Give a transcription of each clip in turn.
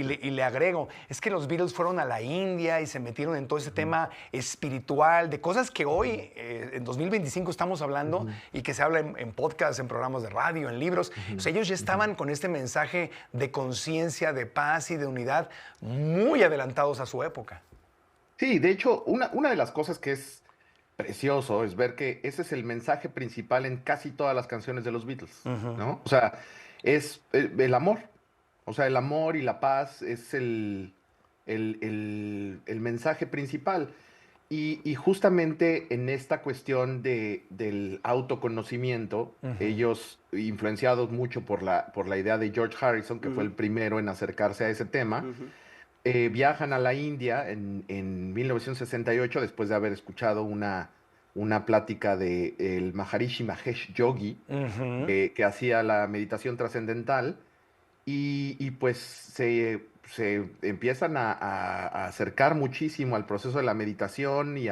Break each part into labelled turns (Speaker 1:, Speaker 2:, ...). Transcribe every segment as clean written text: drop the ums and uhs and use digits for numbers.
Speaker 1: le agrego, es que los Beatles fueron a la India y se metieron en todo ese tema espiritual, de cosas que hoy, en 2025, estamos hablando y que se habla en podcasts, en programas de radio, en libros. O sea, ellos ya estaban con este mensaje de conciencia, de paz y de unidad muy adelantados a su época.
Speaker 2: Sí, de hecho, una de las cosas que es precioso es ver que ese es el mensaje principal en casi todas las canciones de los Beatles, ¿no? O sea, es el amor. O sea, el amor y la paz es el mensaje principal. Y justamente en esta cuestión del autoconocimiento, ellos, influenciados mucho por la idea de George Harrison, que fue el primero en acercarse a ese tema, viajan a la India en 1968 después de haber escuchado una plática de el Maharishi Mahesh Yogi, que hacía la meditación trascendental, y pues se empiezan a acercar muchísimo al proceso de la meditación y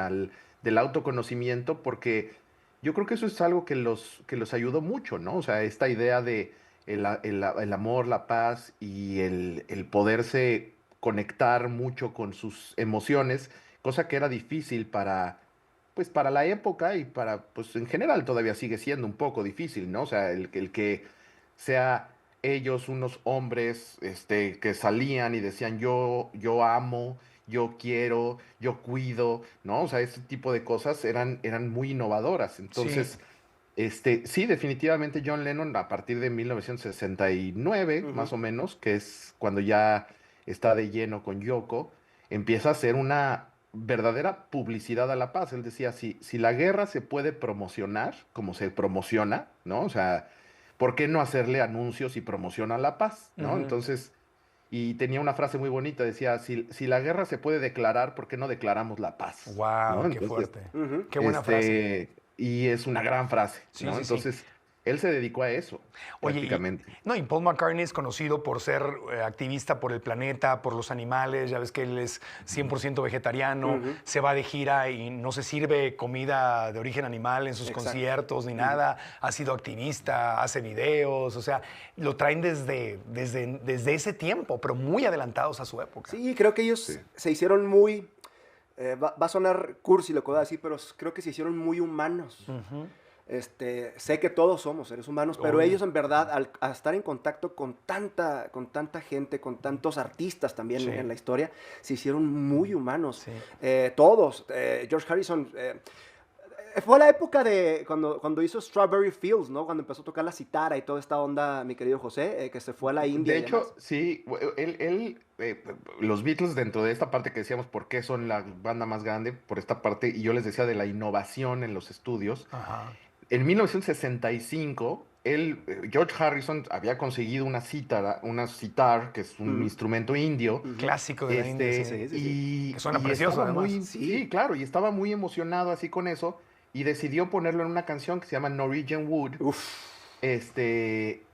Speaker 2: del autoconocimiento, porque yo creo que eso es algo que los ayudó mucho, ¿no? O sea, esta idea de el amor, la paz y el poderse conectar mucho con sus emociones, cosa que era difícil pues para la época y pues en general todavía sigue siendo un poco difícil, ¿no? O sea, el que sea ellos unos hombres que salían y decían yo amo, yo quiero, yo cuido, ¿no? O sea, ese tipo de cosas eran muy innovadoras.
Speaker 1: Sí.
Speaker 2: Entonces, sí, definitivamente John Lennon a partir de 1969, más o menos, que es cuando ya está de lleno con Yoko, empieza a hacer una verdadera publicidad a la paz. Él decía, si la guerra se puede promocionar, como se promociona, ¿no? O sea, ¿por qué no hacerle anuncios y promoción a la paz, ¿no? Entonces, y tenía una frase muy bonita, decía, si la guerra se puede declarar, ¿por qué no declaramos la paz? ¿No?
Speaker 1: Wow, qué
Speaker 2: Entonces,
Speaker 1: fuerte. Qué buena frase.
Speaker 2: y es una gran frase,
Speaker 1: Sí,
Speaker 2: ¿no?
Speaker 1: sí, sí.
Speaker 2: Entonces, él se dedicó a eso,
Speaker 1: Oye,
Speaker 2: prácticamente.
Speaker 1: no, y Paul McCartney es conocido por ser activista por el planeta, por los animales, ya ves que él es 100% vegetariano, se va de gira y no se sirve comida de origen animal en sus conciertos ni nada, ha sido activista, hace videos, o sea, lo traen desde ese tiempo, pero muy adelantados a su época.
Speaker 3: Sí, creo que ellos
Speaker 2: Sí.
Speaker 3: se hicieron muy... va a sonar cursi lo que voy a decir, pero creo que se hicieron muy humanos. Sé que todos somos seres humanos, pero
Speaker 1: Obvio.
Speaker 3: ellos en verdad, al estar en contacto con tanta gente, con tantos artistas también
Speaker 1: Sí.
Speaker 3: en la historia, se hicieron muy humanos.
Speaker 1: Sí.
Speaker 3: Todos. George Harrison... fue la época de cuando hizo Strawberry Fields, ¿no? Cuando empezó a tocar la citara y toda esta onda, mi querido José, que se fue a la India
Speaker 2: De
Speaker 3: y demás.
Speaker 2: hecho, sí, los Beatles dentro de esta parte que decíamos por qué son la banda más grande, por esta parte, y yo les decía de la innovación en los estudios.
Speaker 1: Ajá.
Speaker 2: En 1965, George Harrison había conseguido una sitar, que es un instrumento indio,
Speaker 1: Clásico de la India, sí. Que suena
Speaker 2: y
Speaker 1: precioso,
Speaker 2: estaba
Speaker 1: además.
Speaker 2: sí, claro, y estaba muy emocionado así con eso, y decidió ponerlo en una canción que se llama Norwegian Wood,
Speaker 3: Uf.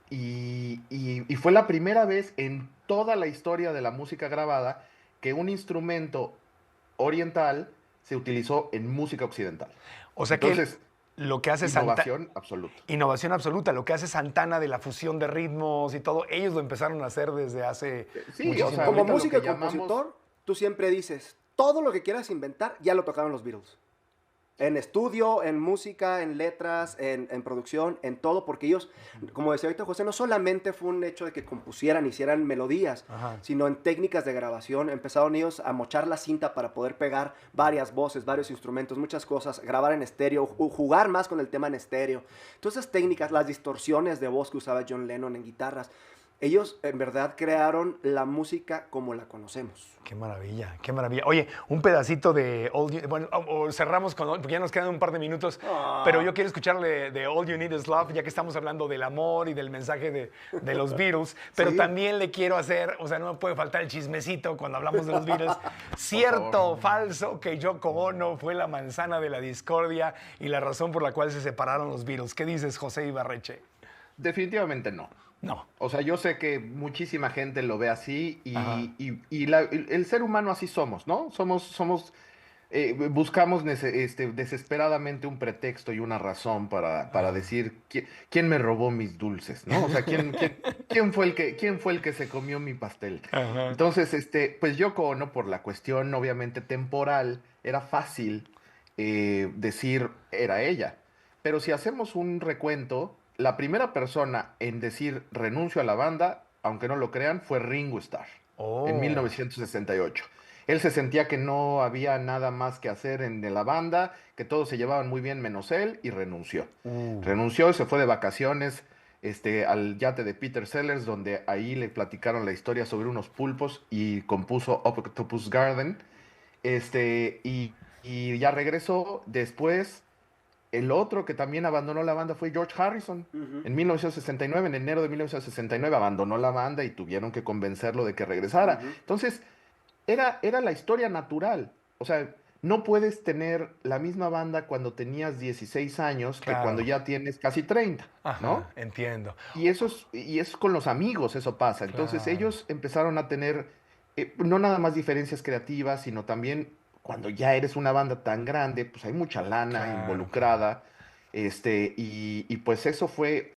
Speaker 2: y fue la primera vez en toda la historia de la música grabada que un instrumento oriental se utilizó en música occidental.
Speaker 1: O sea que
Speaker 2: Entonces,
Speaker 1: lo que hace
Speaker 2: innovación absoluta.
Speaker 1: Innovación absoluta, lo que hace Santana de la fusión de ritmos y todo, ellos lo empezaron a hacer desde hace
Speaker 2: Sí,
Speaker 1: muchísimo
Speaker 2: o sea,
Speaker 3: Como
Speaker 2: ahorita lo
Speaker 3: músico
Speaker 2: que
Speaker 3: y compositor, tú siempre dices, todo lo que quieras inventar, ya lo tocaron los Beatles. En estudio, en música, en letras, en producción, en todo, porque ellos, como decía ahorita José, no solamente fue un hecho de que compusieran, hicieran melodías,
Speaker 1: Ajá.
Speaker 3: sino en técnicas de grabación. Empezaron ellos a mochar la cinta para poder pegar varias voces, varios instrumentos, muchas cosas, grabar en estéreo, jugar más con el tema en estéreo. Todas esas técnicas, las distorsiones de voz que usaba John Lennon en guitarras, ellos en verdad crearon la música como la conocemos.
Speaker 1: Qué maravilla, qué maravilla. Oye, un pedacito de All You... Bueno, o cerramos con... Porque ya nos quedan un par de minutos, pero yo quiero escucharle de All You Need Is Love, ya que estamos hablando del amor y del mensaje de los Beatles, pero
Speaker 3: Sí.
Speaker 1: también le quiero hacer, o sea, no me puede faltar el chismecito cuando hablamos de los Beatles. ¿Cierto o falso que Yoko Ono fue la manzana de la discordia y la razón por la cual se separaron los Beatles? ¿Qué dices, José Ibarreche?
Speaker 2: Definitivamente no.
Speaker 1: No.
Speaker 2: O sea, yo sé que muchísima gente lo ve así
Speaker 1: Ajá.
Speaker 2: y el ser humano así somos, ¿no? Somos buscamos desesperadamente un pretexto y una razón para decir quién me robó mis dulces, ¿no? O sea, quién fue el que se comió mi pastel.
Speaker 1: Ajá.
Speaker 2: Entonces, pues Yoko Ono, por la cuestión obviamente temporal, era fácil decir era ella. Pero si hacemos un recuento, la primera persona en decir renuncio a la banda, aunque no lo crean, fue Ringo Starr en
Speaker 1: Oh,
Speaker 2: 1968. Él se sentía que no había nada más que hacer en la banda, que todos se llevaban muy bien menos él y renunció.
Speaker 1: uh,
Speaker 2: Renunció y se fue de vacaciones al yate de Peter Sellers, donde ahí le platicaron la historia sobre unos pulpos y compuso Octopus Garden. Y ya regresó. Después, el otro que también abandonó la banda fue George Harrison.
Speaker 3: Ujú,
Speaker 2: En 1969, en enero de 1969, abandonó la banda y tuvieron que convencerlo de que regresara.
Speaker 3: ujú.
Speaker 2: Entonces, era la historia natural. O sea, no puedes tener la misma banda cuando tenías 16 años que cuando
Speaker 1: claro.
Speaker 2: ya tienes casi 30, ¿no?
Speaker 1: Ajá, entiendo.
Speaker 2: Y eso es con los amigos, eso pasa. Entonces
Speaker 1: Claro.
Speaker 2: ellos empezaron a tener no nada más diferencias creativas, sino también cuando ya eres una banda tan grande, pues hay mucha lana
Speaker 1: Claro, claro.
Speaker 2: involucrada. Y pues eso fue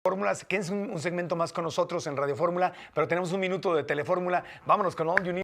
Speaker 1: Fórmulas, quédense un segmento más con nosotros en Radio Fórmula, pero tenemos un minuto de Telefórmula. Vámonos con All You Need.